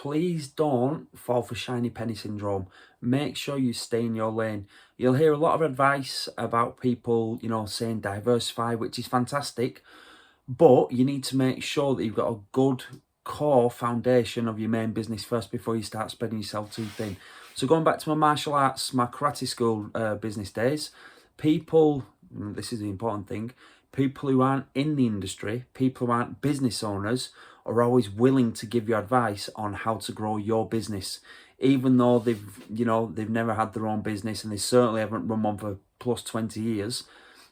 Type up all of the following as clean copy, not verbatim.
please don't fall for shiny penny syndrome. Make sure you stay in your lane. You'll hear a lot of advice about people, saying diversify, which is fantastic, but you need to make sure that you've got a good core foundation of your main business first before you start spreading yourself too thin. So going back to my martial arts, my karate school business days, people, this is the important thing, people who aren't in the industry, people who aren't business owners, are always willing to give you advice on how to grow your business, even though they've never had their own business and they certainly haven't run one for plus 20 years.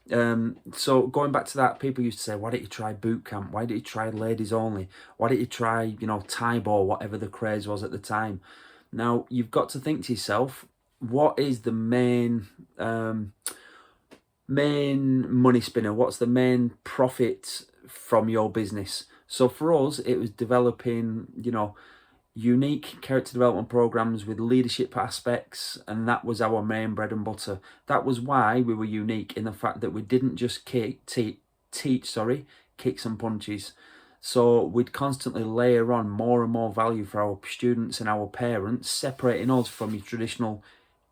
So going back to that, people used to say, why don't you try boot camp? Why don't you try ladies only? Why don't you try, Taebo, whatever the craze was at the time? Now, you've got to think to yourself, what is the main money spinner? What's the main profit from your business? So for us, it was developing, unique character development programs with leadership aspects, and that was our main bread and butter. That was why we were unique, in the fact that we didn't just teach kicks and punches. So we'd constantly layer on more and more value for our students and our parents, separating us from your traditional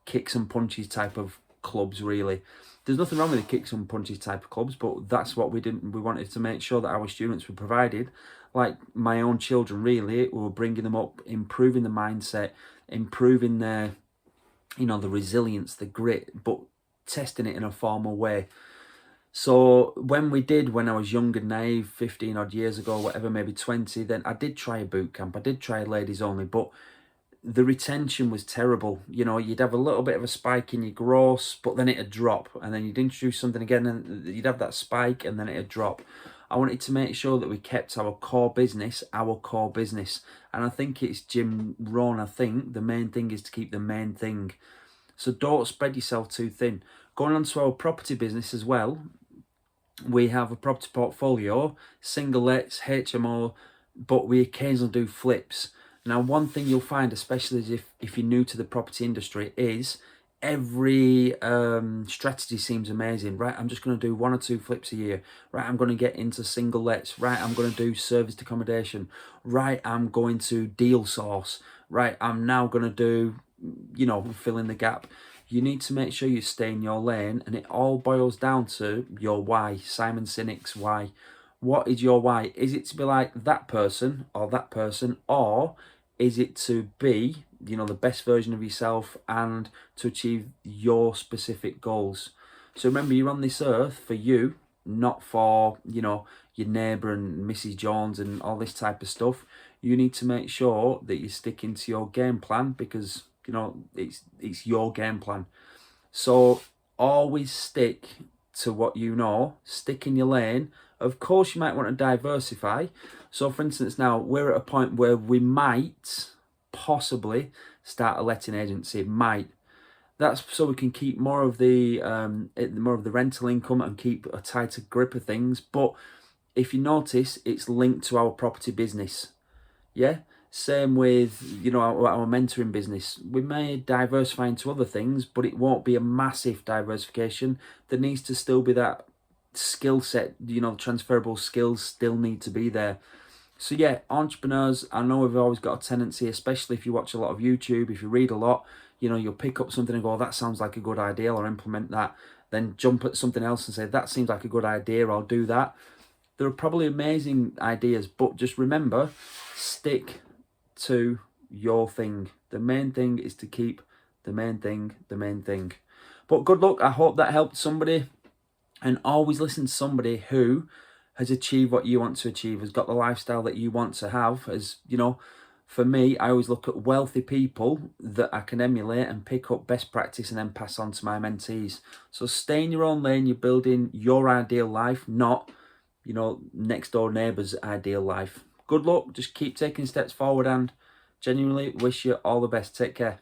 kicks and punches type of clubs. Really, there's nothing wrong with the kicks and punches type of clubs, but that's what we didn't. We wanted to make sure that our students were provided, like my own children. Really, we were bringing them up, improving the mindset, improving their, the resilience, the grit, but testing it in a formal way. So when I was young and naive, 15 odd years ago, whatever, maybe 20, then I did try a boot camp. I did try ladies only, but the retention was terrible. You'd have a little bit of a spike in your gross, but then it'd drop, and then you'd introduce something again and you'd have that spike and then it'd drop. I wanted to make sure that we kept our core business. And I think it's Jim Rohn, I think the main thing is to keep the main thing. So don't spread yourself too thin. Going on to our property business as well, we have a property portfolio, single lets, HMO, but we occasionally do flips. Now, one thing you'll find, especially if you're new to the property industry, is every strategy seems amazing. Right, I'm just going to do 1 or 2 flips a year. Right, I'm going to get into single lets. Right, I'm going to do serviced accommodation. Right, I'm going to deal source. Right, I'm now going to do, fill in the gap. You need to make sure you stay in your lane, and it all boils down to your why. Simon Sinek's why. What is your why? Is it to be like that person, or is it to be, the best version of yourself and to achieve your specific goals? So remember, you're on this earth for you, not for, your neighbour and Mrs. Jones and all this type of stuff. You need to make sure that you're sticking to your game plan, because it's your game plan. So always stick to what you know, stick in your lane. Of course, you might want to diversify. So for instance, now we're at a point where we might possibly start a letting agency. That's so we can keep more of the rental income and keep a tighter grip of things. But if you notice, it's linked to our property business. Yeah. Same with, our mentoring business. We may diversify into other things, but it won't be a massive diversification. There needs to still be that skill set, transferable skills still need to be there. So yeah, entrepreneurs, I know we've always got a tendency, especially if you watch a lot of YouTube, if you read a lot, you'll pick up something and go, oh, that sounds like a good idea, or implement that. Then jump at something else and say, that seems like a good idea, I'll do that. There are probably amazing ideas, but just remember, stick to your thing. The main thing is to keep the main thing the main thing. But good luck. I hope that helped somebody, and always listen to somebody who has achieved what you want to achieve, has got the lifestyle that you want to have. As for me, I always look at wealthy people that I can emulate and pick up best practice and then pass on to my mentees. So stay in your own lane. You're building your ideal life, not next door neighbour's ideal life. Good luck. Just keep taking steps forward, and genuinely wish you all the best. Take care.